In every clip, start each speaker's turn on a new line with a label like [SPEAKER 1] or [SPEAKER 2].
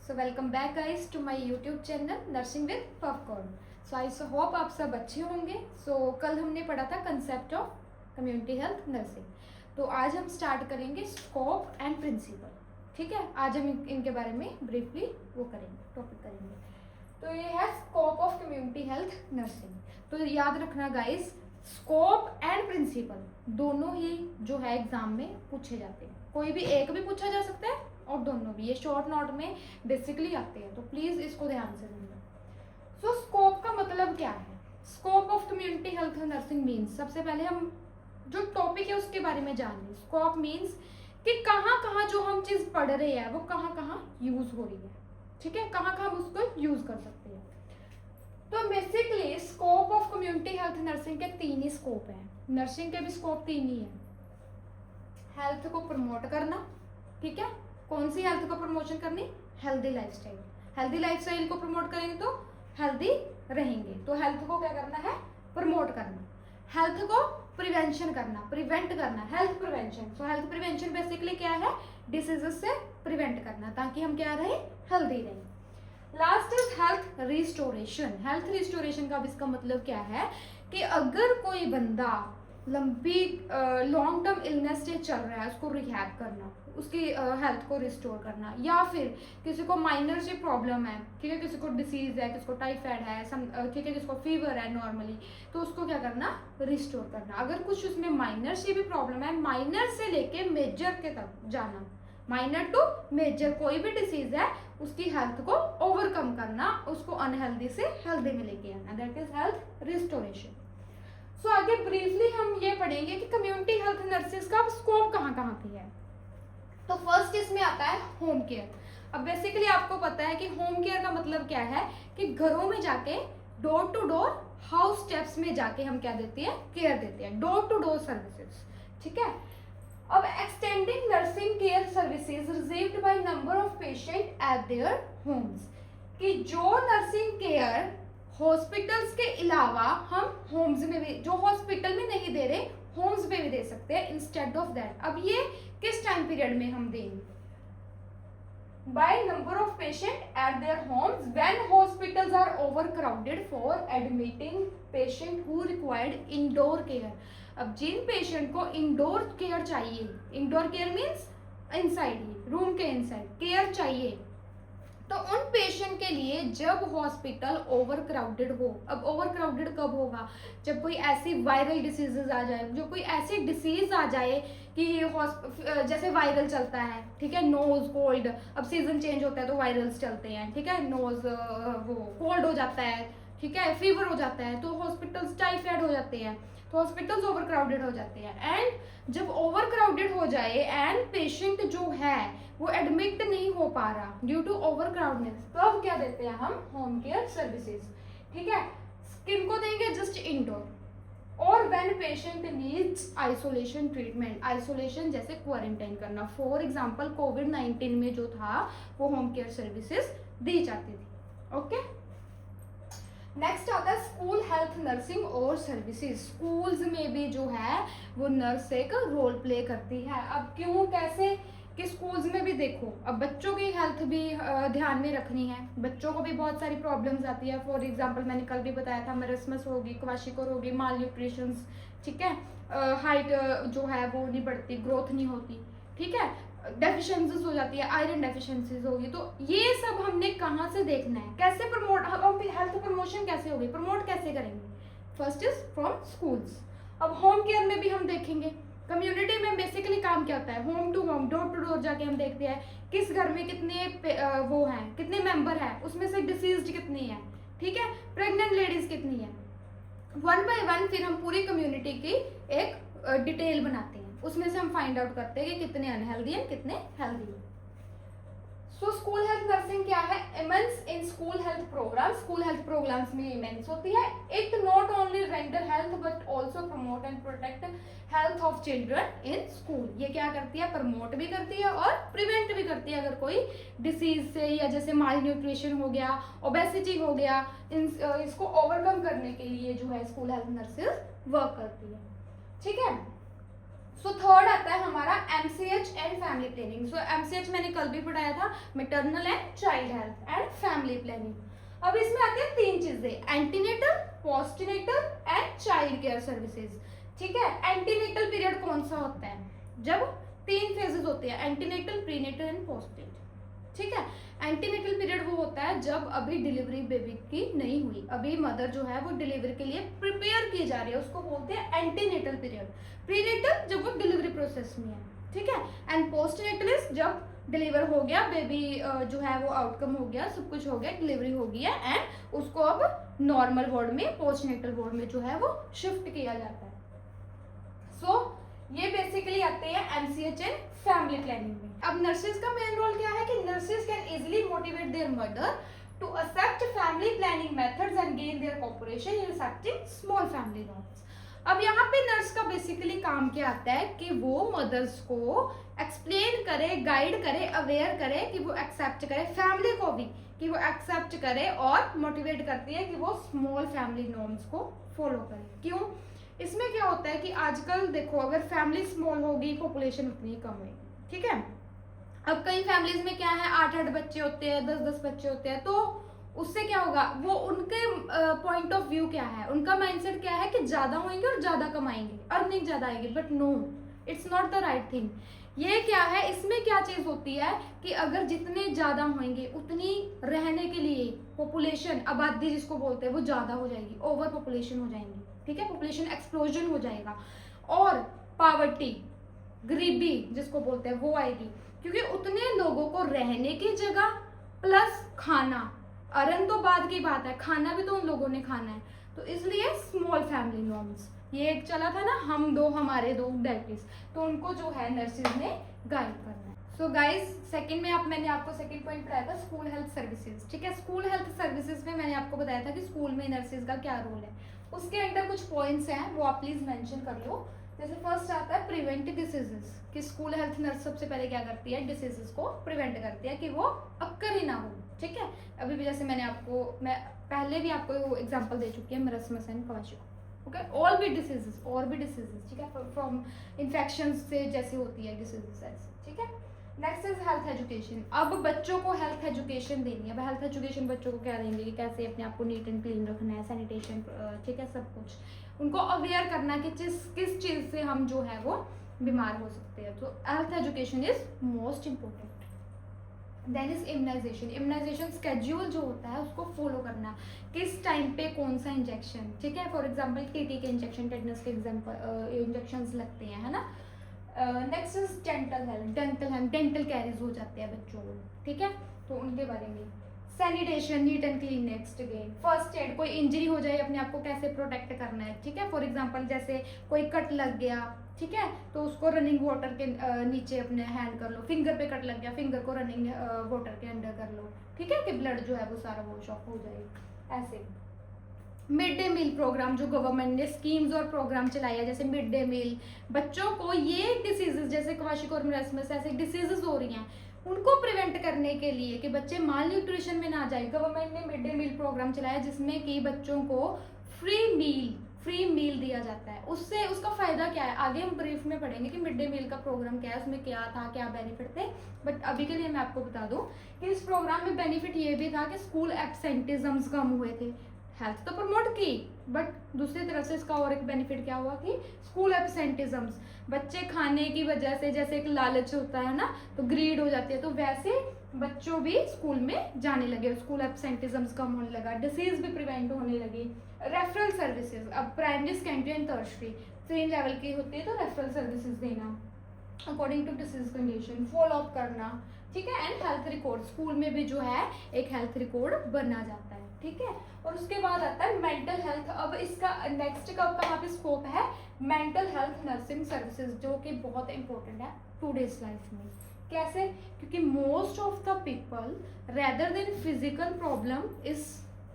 [SPEAKER 1] So welcome back guys to my YouTube channel nursing with popcorn. So I hope आप सब अच्छे होंगे। कल हमने पढ़ा था concept of community health nursing. तो आज हम स्टार्ट करेंगे स्कोप एंड प्रिंसिपल। ठीक है, आज हम इनके बारे में ब्रीफली टॉपिक करेंगे। तो ये है scope of community health nursing. तो याद रखना गाइस, स्कोप एंड प्रिंसिपल दोनों ही जो है एग्जाम में पूछे जाते हैं। कोई भी एक भी पूछा जा सकता है और दोनों भी, ये शॉर्ट नोट में बेसिकली आते हैं। तो प्लीज इसको ध्यान से सुनिए। सो स्कोप का मतलब क्या है? Scope of community health nursing means, सबसे पहले हम जो टॉपिक है उसके बारे में जान लें। स्कोप मीन्स कि कहाँ कहाँ जो हम चीज पढ़ रहे हैं वो कहाँ कहाँ यूज हो रही है। ठीक है, कहाँ कहाँ हम उसको यूज कर सकते हैं। तो basically scope of community health nursing के 3 ही स्कोप हैं। नर्सिंग के भी स्कोप 3 ही है। हेल्थ को प्रमोट करना, ठीक है, कौन सी हेल्थ को प्रमोशन करनी? Healthy lifestyle. हेल्दी लाइफस्टाइल को प्रमोट करेंगे तो हेल्दी रहेंगे। तो हेल्थ को क्या करना है? प्रमोट करना। हेल्थ को प्रिवेंशन करना, प्रिवेंट करना, हेल्थ प्रिवेंशन। सो हेल्थ प्रिवेंशन बेसिकली क्या है? डिसीजेस से प्रिवेंट करना ताकि हम क्या रहे? हेल्दी रहें। Last is health restoration. Health restoration का भी इसका मतलब क्या है कि अगर कोई बंदा लंबी लॉन्ग टर्म इलनेस से चल रहा है, उसको रिहैब करना, उसकी हेल्थ को रिस्टोर करना, या फिर किसी को माइनर से प्रॉब्लम है, ठीक है, किसी को डिसीज है, किसी को टाइफाइड है, ठीक है, किसी को फीवर है नॉर्मली, तो उसको क्या करना? रिस्टोर करना। अगर कुछ उसमें माइनर से भी प्रॉब्लम है, माइनर से लेके मेजर के तक जाना, माइनर टू मेजर कोई भी डिसीज है, उसकी हेल्थ को ओवरकम करना, उसको अनहेल्दी से हेल्दी में लेके आना, दैट इज हेल्थ रिस्टोरेशन। सो आगे ब्रीफली हम ये पढ़ेंगे कि कम्युनिटी हेल्थ नर्सेस का स्कोप कहाँ कहाँ पे है। तो फर्स्ट इसमें आता है होम केयर। अब बेसिकली आपको पता है कि होम केयर का मतलब क्या है कि घरों में जाके, door to door, house steps में जाके हम क्या देते हैं? केयर देते हैं, डोर टू डोर सर्विसेज। ठीक है। अब extending nursing care services received by number of patient at their homes, कि जो नर्सिंग केयर हॉस्पिटल्स के अलावा हम होम्स में भी, जो हॉस्पिटल में नहीं दे रहे, होम्स में भी दे सकते हैं इंस्टेड ऑफ दैट। अब ये किस टाइम पीरियड में हम देंगे? By number of patient at their homes when hospitals are overcrowded for admitting patient who required indoor care. अब जिन पेशेंट को इंडोर केयर चाहिए, इंडोर केयर मीन्स इनसाइड ही, रूम के इनसाइड केयर चाहिए, तो उन पेशेंट के लिए जब हॉस्पिटल ओवर क्राउडेड हो। अब ओवर क्राउडेड कब होगा? जब कोई ऐसी वायरल डिसीजेज आ जाए, जो कोई ऐसी डिसीज आ जाए कि जैसे वायरल चलता है, ठीक है, नोज कोल्ड, अब सीजन चेंज होता है तो वायरल्स चलते हैं, ठीक है, नोज वो कोल्ड हो जाता है, ठीक है, फीवर हो जाता है, तो हॉस्पिटल्स टाइफाइड हो जाते हैं, तो हॉस्पिटल्स ओवर क्राउडेड हो जाते हैं। एंड जब ओवर क्राउडेड हो जाए एंड पेशेंट जो है वो एडमिट नहीं हो पा रहा ड्यू टू ओवर क्राउडनेस, तब क्या देते हैं हम? Home care services. ठीक है, किनको देंगे? Just indoor. और when patient needs isolation treatment, isolation जैसे क्वारंटाइन करना, फॉर एग्जांपल कोविड-19 में जो था वो होम केयर सर्विसेज दी जाती थी। ओके, नेक्स्ट आता है स्कूल हेल्थ नर्सिंग और सर्विसेज। स्कूल्स में भी जो है वो नर्स एक रोल प्ले करती है। अब क्यों, कैसे कि स्कूल्स में भी देखो, अब बच्चों की हेल्थ भी ध्यान में रखनी है। बच्चों को भी बहुत सारी प्रॉब्लम्स आती है। फॉर एग्जांपल मैंने कल भी बताया था, मरस्मस होगी, क्वाशिकोर होगी, माल न्यूट्रिशन, ठीक है, हाइट जो है वो नहीं बढ़ती, ग्रोथ नहीं होती, ठीक है, डेफिशिएंसीज हो जाती है, आयरन डेफिशिएंसीज होगी। तो ये सब हमने कहाँ से देखना है? कैसे प्रमोट, हम हेल्थ प्रमोशन कैसे होगी, प्रमोट कैसे करेंगे? First is from schools. अब होम केयर में भी हम देखेंगे, कम्युनिटी में बेसिकली काम क्या होता है? Home to home, door to door जाके हम देखते हैं किस घर में कितने वो हैं, कितने मेंबर हैं, उसमें से डिसीज्ड कितनी है, ठीक है, प्रेग्नेंट लेडीज कितनी है, वन बाय वन फिर हम पूरी कम्युनिटी की एक डिटेल बनाते हैं, उसमें से हम फाइंड आउट करते हैं कि कितने अनहेल्दी हैं, कितने हेल्दी हैं। सो स्कूल हेल्थ नर्सिंग क्या है? Immense in school health program, school health programs में इमेंस होती है। It not only render health but also promote and protect health of children in school. ये क्या करती है? प्रमोट भी करती है और प्रिवेंट भी करती है। अगर कोई डिसीज से, या जैसे माल न्यूट्रिशन हो गया, ओबेसिटी हो गया, इसको ओवरकम करने के लिए जो है स्कूल हेल्थ नर्सेज वर्क करती है। ठीक है, सो थर्ड आता है हमारा MCH and family planning. So MCH मैंने कल भी पढ़ाया था, maternal and child health and family planning. अब इसमें आते हैं 3 चीजें, antenatal, postnatal and child care services. ठीक है, एंटीनेटल पीरियड कौन सा होता है? जब 3 फेजेस होते हैं, एंटीनेटल, प्रीनेटल एंड पोस्टनेटल। ठीक है, एंटीनेटल पीरियड वो होता है जब अभी डिलीवरी बेबी की नहीं हुई, अभी मदर जो है वो डिलीवरी के लिए प्रिपेयर की जा रही है, उसको बोलते हैं एंटीनेटल पीरियड। प्रीनेटल जब वो डिलीवरी प्रोसेस में है। ठीक है, एंड पोस्टनेटल इज जब डिलीवर हो गया बेबी, जो है वो आउटकम हो गया, सब कुछ हो गया, डिलीवरी हो गई है एंड उसको अब नॉर्मल वार्ड में, पोस्टनेटल वार्ड में जो है वो शिफ्ट किया जाता है। सो ये बेसिकली आते हैं MCH एंड फैमिली प्लानिंग में। अब नर्सेज का मेन रोल क्या है कि nurses can easily motivate their mother to accept family planning methods and gain their cooperation in accepting small family norms. अब यहाँ पे नर्स का बेसिकली काम क्या आता है कि वो मदर्स को एक्सप्लेन करे, गाइड करे, अवेयर करे कि वो एक्सेप्ट करे, फैमिली को भी कि वो एक्सेप्ट करे, और मोटिवेट करती है कि वो स्मॉल फैमिली नॉर्म्स को फॉलो करे। क्यों? इसमें क्या होता है कि आजकल देखो, अगर फैमिली स्मॉल होगी, पॉपुलेशन उतनी कम होगी। ठीक है, अब कई फैमिलीज में क्या है, 8-8 बच्चे होते हैं, 10-10 बच्चे होते हैं, तो उससे क्या होगा, वो उनके पॉइंट ऑफ व्यू क्या है, उनका माइंडसेट क्या है कि ज्यादा होंगे और ज्यादा कमाएंगे, अर्निंग ज्यादा आएगी। But no, it's not the right thing. ये क्या है, इसमें क्या चीज होती है कि अगर जितने ज्यादा होंगे उतनी रहने के लिए पॉपुलेशन, आबादी जिसको बोलते हैं, वो ज्यादा हो जाएगी, ओवर पॉपुलेशन हो जाएंगी। ठीक है, पॉपुलेशन एक्सप्लोजन हो जाएगा, और पावर्टी, गरीबी जिसको बोलते हैं, वो आएगी, क्योंकि उतने लोगों को रहने की जगह प्लस खाना, अर्न तो बाद की बात है, खाना भी तो उन लोगों ने खाना है। तो इसलिए स्मॉल फैमिली नॉर्म्स, ये एक चला था ना, हम दो हमारे दो, दैट इज, तो उनको जो है नर्सेज ने गाइड करना है। सो गाइज, सेकंड में मैंने आपको सेकंड पॉइंट पढ़ाया था स्कूल हेल्थ सर्विसेज। ठीक है, स्कूल हेल्थ सर्विसेज में मैंने आपको बताया था कि स्कूल में नर्सेज का क्या रोल है। उसके अंदर कुछ पॉइंट्स हैं, वो आप प्लीज मेंशन कर लो। जैसे फर्स्ट आता है प्रिवेंट डिसीजेस, कि स्कूल हेल्थ नर्स सबसे पहले क्या करती है, डिसीजेस को प्रिवेंट करती है कि वो अक्कर ही ना हो। ठीक है, अभी भी जैसे मैं पहले भी आपको एग्जांपल दे चुकी है, मरसमस एंड क्वाशिको। ओके, और भी डिसीजेस, ठीक है, फ्रॉम इन्फेक्शन से जैसे होती है डिसीजेस ऐसे। ठीक है, नेक्स्ट इज हेल्थ एजुकेशन। अब बच्चों को हेल्थ एजुकेशन देनी है। अब हेल्थ एजुकेशन बच्चों को क्या देंगे कि कैसे अपने आप को नीट एंड क्लीन रखना है, सैनिटेशन, ठीक है, सब कुछ उनको अवेयर करना कि किस चीज़ से हम जो है वो बीमार हो सकते हैं। तो health education is most important. Then is immunization. Immunization schedule जो होता है उसको फॉलो करना, किस टाइम पे कौन सा इंजेक्शन। ठीक है, फॉर एग्जाम्पल टीटी के इंजेक्शन, टेटनस के इंजेक्शन लगते हैं, है ना। Next is dental health, dental caries हो जाते हैं बच्चों को। ठीक है, तो उनके बारे में sanitation, neat and clean. Next again first aid, कोई इंजरी हो जाए अपने आप को कैसे प्रोटेक्ट करना है। ठीक है, फॉर एग्जांपल जैसे कोई कट लग गया, ठीक है, तो उसको रनिंग वाटर के नीचे अपने हैंड कर लो, फिंगर पे कट लग गया, फिंगर को रनिंग वाटर के अंडर कर लो। ठीक है, कि ब्लड जो है वो सारा वॉश ऑफ हो जाए। ऐसे मिड डे मील प्रोग्राम जो गवर्नमेंट ने स्कीम्स और प्रोग्राम चलाया, जैसे मिड डे मील, बच्चों को ये डिसीजेस जैसे क्वाशिको और मरसमस ऐसे डिसीजेस हो रही हैं, उनको प्रिवेंट करने के लिए कि बच्चे माल न्यूट्रिशन में ना जाए, गवर्नमेंट ने मिड डे मील प्रोग्राम चलाया जिसमें कि बच्चों को फ्री मील दिया जाता है। उससे उसका फायदा क्या है, आगे हम ब्रीफ में पढ़ेंगे कि मिड डे मील का प्रोग्राम क्या है, उसमें क्या था, क्या बेनिफिट थे। बट अभी के लिए मैं आपको बता दूं कि इस प्रोग्राम में बेनिफिट ये भी था कि स्कूल एब्सेंटिज्म्स कम हुए थे। हेल्थ तो प्रमोट की, बट दूसरी तरफ से इसका और एक बेनिफिट क्या हुआ कि स्कूल एब्सेंटिज्म्स, बच्चे खाने की वजह से, जैसे एक लालच होता है ना, तो ग्रीड हो जाती है, तो वैसे बच्चों भी स्कूल में जाने लगे, स्कूल एब्सेंटिज्म्स कम होने लगा, डिसीज भी प्रिवेंट होने लगी। रेफरल सर्विसेज, अब primary, secondary and tertiary 3 level की होती है, तो रेफरल सर्विसेज देना according to disease condition, follow up करना। ठीक है, एंड हेल्थ रिकॉर्ड, स्कूल में भी जो है एक हेल्थ रिकॉर्ड बना जाता है। ठीक है, और उसके बाद आता है मेंटल हेल्थ। अब इसका नेक्स्ट कहाँ पे स्कोप है, मेंटल हेल्थ नर्सिंग सर्विसेज, जो कि बहुत इंपॉर्टेंट है टूडेज लाइफ में। कैसे, क्योंकि most of the people rather than physical problem is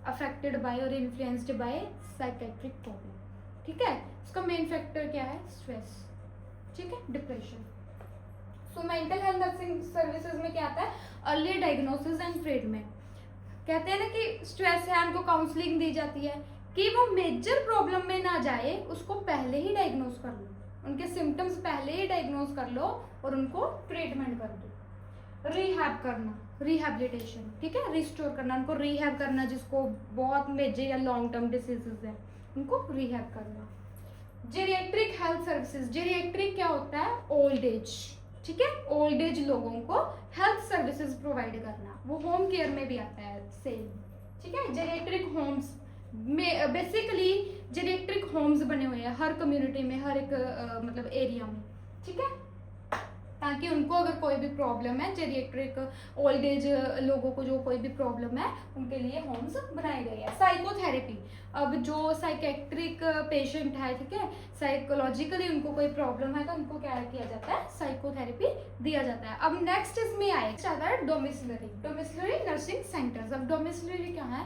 [SPEAKER 1] affected by और इन्फ्लुएंस्ड बाय साइकेट्रिक प्रॉब्लम। ठीक है, उसका मेन फैक्टर क्या है, स्ट्रेस, ठीक है, depression. So mental health nursing services में क्या आता है, अर्ली डायग्नोसिस एंड ट्रीटमेंट। कहते हैं ना कि स्ट्रेस है, उनको काउंसलिंग दी जाती है कि वो मेजर प्रॉब्लम में ना जाए, उसको पहले ही डायग्नोस कर लो। उनके सिम्टम्स पहले ही डायग्नोज कर लो और उनको ट्रीटमेंट कर दो। रिहैब करना, रिहैबिलिटेशन, ठीक है, रिस्टोर करना, उनको रिहैब करना, जिसको बहुत मेजर या लॉन्ग टर्म डिसीजेज है उनको रिहैब करना। जेरिएट्रिक हेल्थ सर्विसेज, जेरिएट्रिक क्या होता है, ओल्ड एज, ठीक है, ओल्ड एज लोगों को हेल्थ सर्विसेज प्रोवाइड करना, वो होम केयर में भी आता है सेम, ठीक है। जेरिएट्रिक होम्स में बेसिकली जेरिएट्रिक होम्स बने हुए हैं हर कम्युनिटी में, हर एक मतलब एरिया में, ठीक है, ताकि उनको अगर कोई भी प्रॉब्लम है, जेरिएट्रिक ओल्ड एज लोगों को जो कोई भी प्रॉब्लम है उनके लिए होम्स बनाए गए हैं। साइकोथेरेपी, अब जो साइकेट्रिक पेशेंट है, ठीक है, साइकोलॉजिकली उनको कोई प्रॉब्लम है तो उनको क्या किया जाता है, साइकोथेरेपी दिया जाता है। अब नेक्स्ट इसमें आता है डोमिसिलरी, डोमिसिलरी नर्सिंग सेंटर्स। अब डोमिसिलरी क्या है,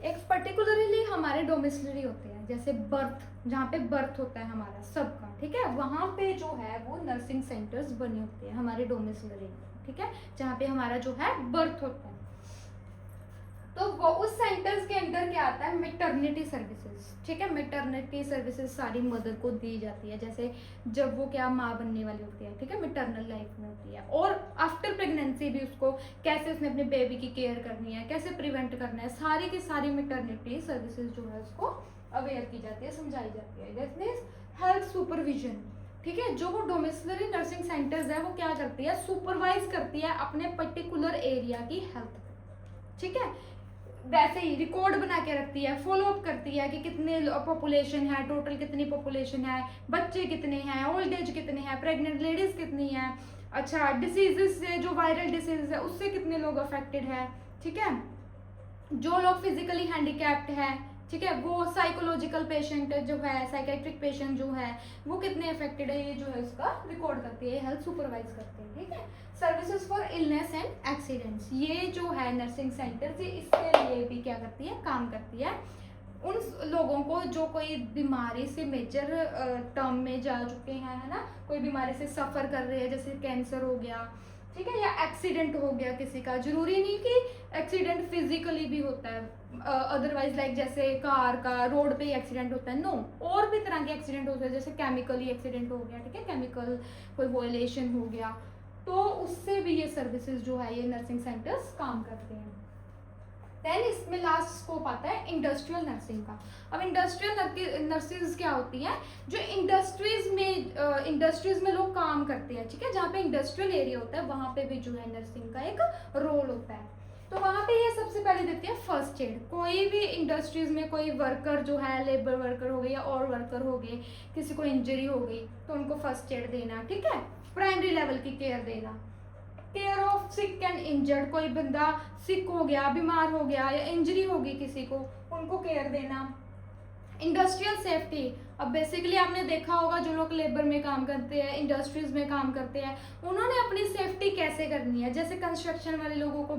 [SPEAKER 1] एक पर्टिकुलरली हमारे डोमिसिलरी होते हैं, जैसे बर्थ, जहाँ पे बर्थ होता है हमारा सबका, ठीक है, वहाँ पे जो है वो नर्सिंग सेंटर्स बने होते हैं हमारे डोमिसिलरी, ठीक है, जहाँ पे हमारा जो है बर्थ होता है। तो वो उस सेंटर्स के अंदर क्या आता है, मैटरनिटी सर्विसेज, ठीक है, मैटरनिटी सर्विसेज सारी मदर को दी जाती है, जैसे जब वो क्या माँ बनने वाली होती है, ठीक है, मैटरनल लाइफ में होती है, और आफ्टर प्रेगनेंसी भी उसको कैसे उसने अपने बेबी की केयर करनी है, कैसे प्रिवेंट करना है, सारी की सारी मैटरनिटी सर्विसेज जो है उसको अवेयर की जाती है, समझाई जाती है। दैट मींस हेल्थ सुपरविजन, ठीक है, जो वो डोमिसिलरी नर्सिंग सेंटर्स है वो क्या करती है, सुपरवाइज करती है अपने पर्टिकुलर एरिया की हेल्थ, ठीक है, वैसे ही रिकॉर्ड बना के रखती है, फॉलो अप करती है कि कितने पॉपुलेशन है, टोटल कितनी पॉपुलेशन है, बच्चे कितने हैं, ओल्ड एज कितने हैं, प्रेग्नेंट लेडीज कितनी हैं, अच्छा डिसीजेस से, जो वायरल डिसीज है उससे कितने लोग अफेक्टेड है, ठीक है, जो लोग फिजिकली हैंडीकैप्ड है, ठीक है, वो साइकोलॉजिकल पेशेंट जो है, साइकेट्रिक पेशेंट जो है वो कितने अफेक्टेड है, ये जो है उसका रिकॉर्ड करती है, हेल्थ सुपरवाइज करते हैं, ठीक है। Services for illness and accidents, ये जो है नर्सिंग सेंटर इसके लिए भी क्या करती है, काम करती है। उन लोगों को जो कोई बीमारी से मेजर टर्म में जा चुके हैं, है ना, कोई बीमारी से सफ़र कर रहे हैं, जैसे कैंसर हो गया, ठीक है, या एक्सीडेंट हो गया किसी का, जरूरी नहीं कि एक्सीडेंट फिजिकली भी होता है, अदरवाइज लाइक जैसे कार का रोड पे ही एक्सीडेंट होता है, नो, और भी तरह के एक्सीडेंट होते हैं, जैसे केमिकली एक्सीडेंट हो गया, ठीक है, केमिकल कोई वॉयलेशन हो गया, तो उससे भी ये सर्विसेज जो है ये नर्सिंग सेंटर्स काम करते हैं। देन इसमें लास्ट स्कोप आता है इंडस्ट्रियल नर्सिंग का। अब इंडस्ट्रियल नर्सिंग क्या होती हैं, जो इंडस्ट्रीज में लोग काम करते हैं, ठीक है, जहाँ पे इंडस्ट्रियल एरिया होता है वहाँ पे भी जो है नर्सिंग का एक रोल होता है। तो वहाँ पे ये सबसे पहले देती है फर्स्ट एड, कोई भी इंडस्ट्रीज में कोई वर्कर जो है, लेबर वर्कर हो गए या और वर्कर हो गए, किसी को इंजरी हो गई तो उनको फर्स्ट एड देना, ठीक है, प्राइमरी लेवल की केयर देना। Care of sick and injured, कोई बंदा सिक हो गया, बीमार हो गया या इंजरी होगी किसी को, उनको केयर देना। इंडस्ट्रियल सेफ्टी, अब बेसिकली आपने देखा होगा जो लोग लेबर में काम करते हैं, इंडस्ट्रीज में काम करते हैं, उन्होंने अपनी सेफ्टी कैसे करनी है, जैसे कंस्ट्रक्शन वाले लोगों को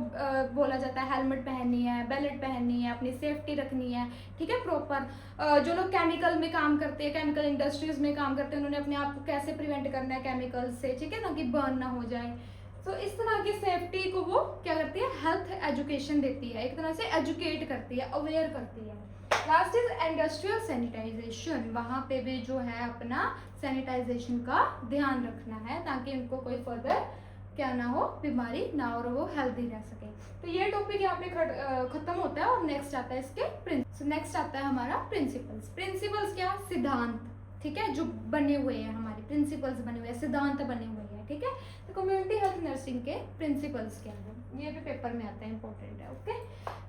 [SPEAKER 1] बोला जाता है हेलमेट पहननी है, बेल्ट पहननी है, अपनी सेफ्टी रखनी है, ठीक है, प्रॉपर। जो लोग केमिकल में काम करते हैं, केमिकल इंडस्ट्रीज में काम करते हैं, उन्होंने अपने आप को कैसे प्रिवेंट करना है केमिकल से, ठीक है, ताकि बर्न ना हो जाए। तो इस तरह की सेफ्टी को वो क्या करती है, हेल्थ एजुकेशन देती है, एक तरह से एजुकेट करती है, अवेयर करती है। लास्ट इज इंडस्ट्रियल सैनिटाइजेशन, वहाँ पे भी जो है अपना सैनिटाइजेशन का ध्यान रखना है ताकि उनको कोई फर्दर क्या ना हो, बीमारी ना हो, और वो हेल्दी रह सके। तो ये टॉपिक यहाँ पे खत्म होता है और नेक्स्ट आता है इसके प्रिंसिपल्स। नेक्स्ट आता है हमारा प्रिंसिपल्स। प्रिंसिपल्स क्या, सिद्धांत, ठीक है, जो बने हुए हैं हमारे प्रिंसिपल्स बने हुए हैं, सिद्धांत बने हुए हैं, ठीक है। तो कम्युनिटी हेल्थ नर्सिंग के प्रिंसिपल्स क्या हैं, ये भी पेपर में आता है, इंपॉर्टेंट है, ओके।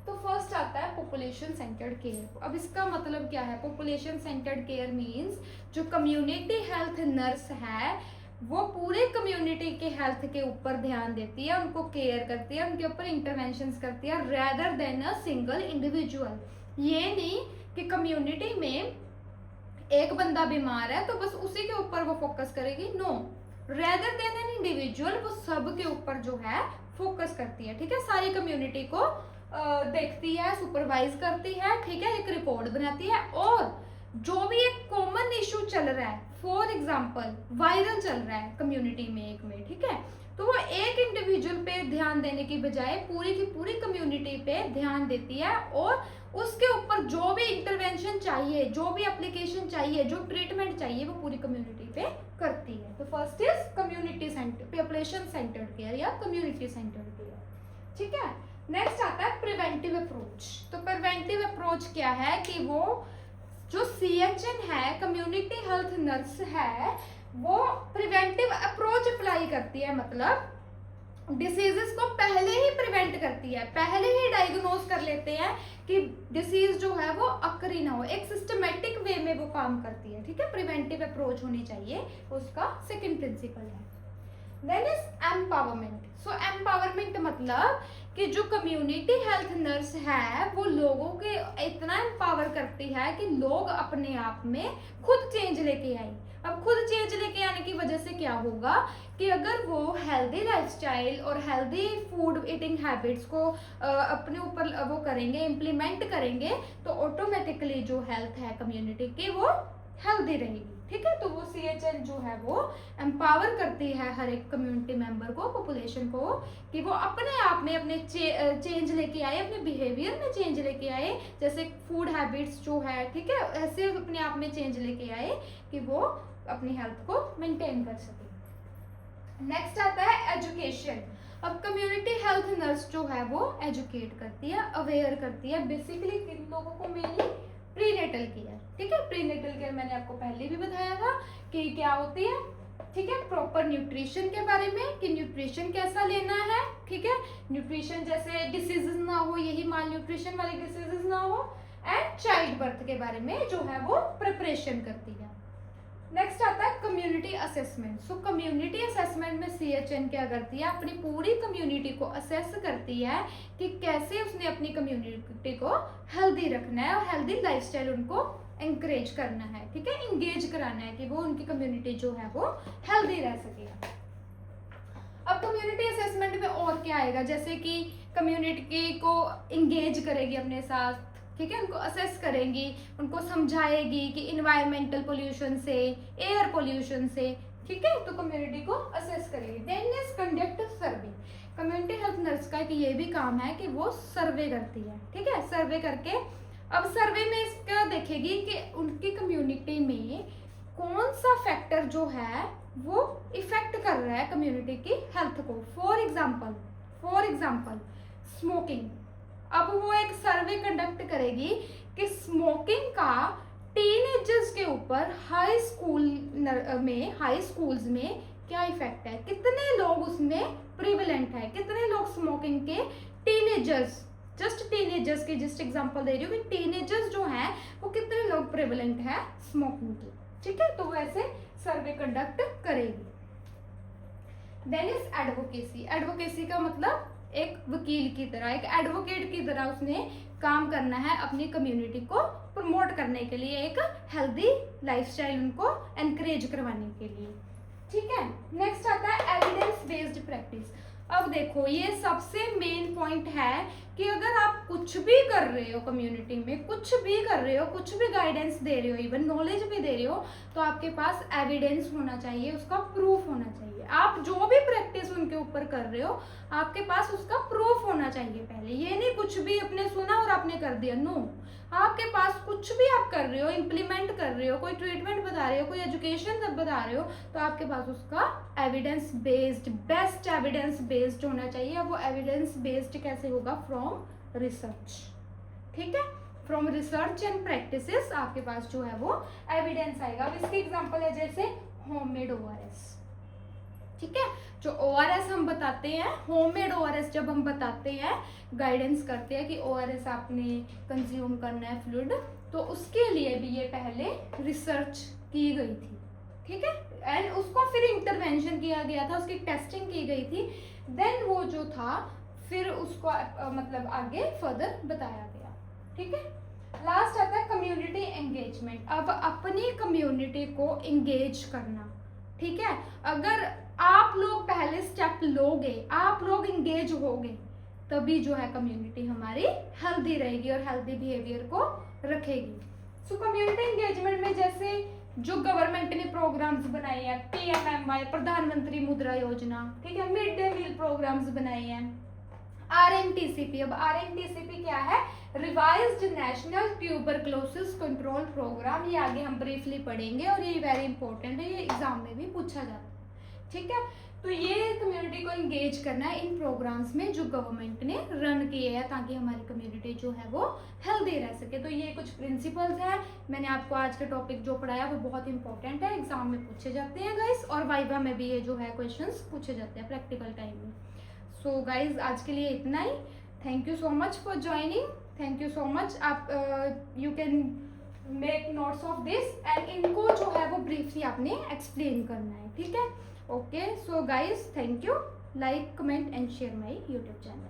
[SPEAKER 1] तो फर्स्ट आता है पॉपुलेशन सेंटर्ड केयर। अब इसका मतलब क्या है, पॉपुलेशन सेंटर्ड केयर मींस जो कम्युनिटी हेल्थ नर्स है वो पूरे कम्युनिटी के हेल्थ के ऊपर ध्यान देती है, उनको केयर करती है, उनके ऊपर इंटरवेंशंस करती है, rather than a single individual. ये नहीं कि कम्युनिटी में एक बंदा बीमार है तो बस उसी के ऊपर वो फोकस करेगी, no, rather than an individual, वो सब के ऊपर जो है फोकस करती है, ठीक है, सारी कम्युनिटी को देखती है, सुपरवाइज करती है, ठीक है, एक रिपोर्ट बनाती है, और जो भी एक कॉमन इशू चल रहा है, फॉर एग्जाम्पल वायरल चल रहा है कम्युनिटी में एक में, ठीक है, तो वो एक इंडिविजुअल पे ध्यान देने की बजाय पूरी की पूरी कम्युनिटी पे ध्यान देती है और उसके ऊपर जो भी इंटरवेंशन चाहिए, जो भी एप्लीकेशन चाहिए, जो ट्रीटमेंट चाहिए, वो पूरी कम्युनिटी पे करती है। तो first is community centre, population centred care या कम्युनिटी सेंटर्ड केयर, ठीक है। नेक्स्ट आता है प्रिवेंटिव अप्रोच। तो प्रिवेंटिव अप्रोच क्या है कि वो जो CHN है, कम्युनिटी हेल्थ नर्स है, वो प्रिवेंटिव अप्रोच अप्लाई करती है, मतलब डिसीजेस को पहले ही प्रिवेंट करती है, पहले ही डायग्नोज कर लेते हैं कि डिसीज जो है वो अकर ही ना हो। एक सिस्टमेटिक वे में वो काम करती है, ठीक है। प्रिवेंटिव अप्रोच होनी चाहिए, उसका सेकंड प्रिंसिपल है। Then is empowerment. So empowerment मतलब कि जो कम्युनिटी हेल्थ नर्स है वो लोगों के इतना एम्पावर करती है कि लोग अपने आप में खुद चेंज लेके आए। अब खुद चेंज लेके आने की वजह से क्या होगा कि अगर वो हेल्दी लाइफस्टाइल और हेल्दी फूड ईटिंग हैबिट्स को अपने ऊपर वो करेंगे, इम्प्लीमेंट करेंगे, तो ऑटोमेटिकली जो हेल्थ है कम्युनिटी की वो हेल्दी रहेगी, ठीक है। तो वो CHN जो है वो एम्पावर करती है हर एक कम्युनिटी मेंबर को, पॉपुलेशन को, कि वो अपने आप में अपने चेंज लेके आए, अपने बिहेवियर में चेंज लेके आए, जैसे फूड हैबिट्स जो है, ठीक है, ऐसे अपने आप में चेंज लेके आए कि वो अपनी हेल्थ को मेंटेन कर सके। नेक्स्ट आता है एजुकेशन। अब कम्युनिटी हेल्थ नर्स जो है वो एजुकेट करती है, अवेयर करती है, बेसिकली किन लोगों को, मेनली प्रीनेटल केयर, ठीक है। प्रीनेटल केयर मैंने आपको पहले भी बताया था कि क्या होती है, ठीक है। प्रॉपर न्यूट्रिशन के बारे में कि न्यूट्रिशन कैसा लेना है, ठीक है। न्यूट्रिशन जैसे डिसीजेस ना हो, यही माल न्यूट्रिशन वाली डिसीजेस ना हो, एंड चाइल्ड बर्थ के बारे में जो है वो प्रिपरेशन करती है। नेक्स्ट आता है कम्युनिटी असेसमेंट। सो कम्युनिटी असेसमेंट में CHN क्या करती है, अपनी पूरी कम्युनिटी को असेस करती है कि कैसे उसने अपनी कम्युनिटी को हेल्दी रखना है और हेल्दी लाइफस्टाइल उनको एंकरेज करना है, ठीक है, इंगेज कराना है कि वो उनकी कम्युनिटी जो है वो हेल्दी रह सके। अब कम्युनिटी असेसमेंट में और क्या आएगा, जैसे कि कम्युनिटी को इंगेज करेगी अपने साथ, ठीक है, उनको असेस करेंगी, उनको समझाएगी कि इन्वायरमेंटल पोल्यूशन से, एयर पोल्यूशन से, ठीक है, तो कम्युनिटी को असेस करेगी। Then is conduct survey. Community health nurse का एक ये भी काम है कि वो सर्वे करती है, ठीक है। सर्वे करके अब सर्वे में इसका देखेगी कि उनकी कम्युनिटी में कौन सा फैक्टर जो है वो इफेक्ट कर रहा है कम्युनिटी की हेल्थ को। For example smoking. अब वो एक सर्वे कंडक्ट करेगी कि स्मोकिंग का टीनेजर्स के ऊपर हाई स्कूल्स में क्या इफेक्ट है, कितने लोग उसमें प्रिवेलेंट है, कितने लोग स्मोकिंग के टीनेजर्स, जस्ट एग्जांपल दे रही हूँ कि टीनेजर्स जो हैं वो कितने लोग प्रिवेलेंट है स्मोकिंग के, ठीक है। तो वो ऐसे सर्वे कंडक्ट करेगी। Then is advocacy. एडवोकेसी का मतलब एक वकील की तरह, एक एडवोकेट की तरह उसने काम करना है अपनी कम्युनिटी को प्रमोट करने के लिए, एक हेल्दी लाइफस्टाइल उनको एनकरेज करवाने के लिए, ठीक है। नेक्स्ट आता है एविडेंस बेस्ड प्रैक्टिस। अब देखो ये सबसे मेन पॉइंट है कि अगर आप कुछ भी कर रहे हो कम्युनिटी में, कुछ भी कर रहे हो, कुछ भी गाइडेंस दे रहे हो, इवन नॉलेज भी दे रहे हो, तो आपके पास एविडेंस होना चाहिए, उसका प्रूफ होना चाहिए। आप जो भी प्रैक्टिस उनके ऊपर कर रहे हो आपके पास उसका प्रूफ होना चाहिए पहले। ये नहीं कुछ भी अपने सुना और आपने कर दिया, नो। आपके पास कुछ भी आप कर रहे हो, इम्प्लीमेंट कर रहे हो, कोई ट्रीटमेंट बता रहे हो, कोई एजुकेशन बता रहे हो, तो आपके पास उसका evidence based, best evidence based होना चाहिए। वो एविडेंस बेस्ड कैसे होगा, फ्रॉम रिसर्च, ठीक है। फ्रॉम रिसर्च एंड प्रैक्टिसेस आपके पास जो है वो एविडेंस आएगा। अब इसकी एग्जांपल है जैसे होममेड ORS, ठीक है। जो ORS हम बताते हैं, होममेड ORS जब हम बताते हैं, गाइडेंस करते हैं कि ORS आपने कंज्यूम करना है फ्लूइड, तो उसके लिए भी ये पहले रिसर्च की गई थी, ठीक है, एंड उसको फिर इंटरवेंशन किया गया था, उसकी टेस्टिंग की गई थी, देन वो जो था फिर उसको मतलब आगे फर्दर बताया गया, ठीक है। लास्ट आता है कम्युनिटी एंगेजमेंट। अब अपनी कम्युनिटी को एंगेज करना, ठीक है। अगर आप लोग पहले स्टेप लोगे, आप लोग इंगेज होगे, तभी जो है कम्युनिटी हमारी हेल्दी रहेगी और हेल्दी बिहेवियर को रखेगी। सो कम्युनिटी एंगेजमेंट में जैसे जो गवर्नमेंट ने प्रोग्राम्स बनाए हैं, PMMY, प्रधानमंत्री मुद्रा योजना, ठीक है, मिड डे मील प्रोग्राम्स बनाए हैं, RNTCP। अब RNTCP क्या है? Revised national tuberculosis control program. ये आगे हम ब्रीफली पढ़ेंगे और ये वेरी इंपॉर्टेंट है, ये एग्जाम में भी पूछा जाता है। ठीक है, तो ये कम्युनिटी को इंगेज करना है इन प्रोग्राम्स में जो गवर्नमेंट ने रन किए हैं, ताकि हमारी कम्युनिटी जो है वो हेल्दी रह सके। तो ये कुछ प्रिंसिपल्स हैं। मैंने आपको आज का टॉपिक जो पढ़ाया वो बहुत इंपॉर्टेंट है, एग्जाम में पूछे जाते हैं गाइस, और वाइवा में भी ये जो है क्वेश्चंस पूछे जाते हैं प्रैक्टिकल टाइम में। सो गाइज आज के लिए इतना ही। Thank you so much for joining, thank you so much. आप you can make notes of this and इनको जो है वो ब्रीफली आपने एक्सप्लेन करना है। ठीक है, okay. So guys thank you, like comment and share my YouTube channel.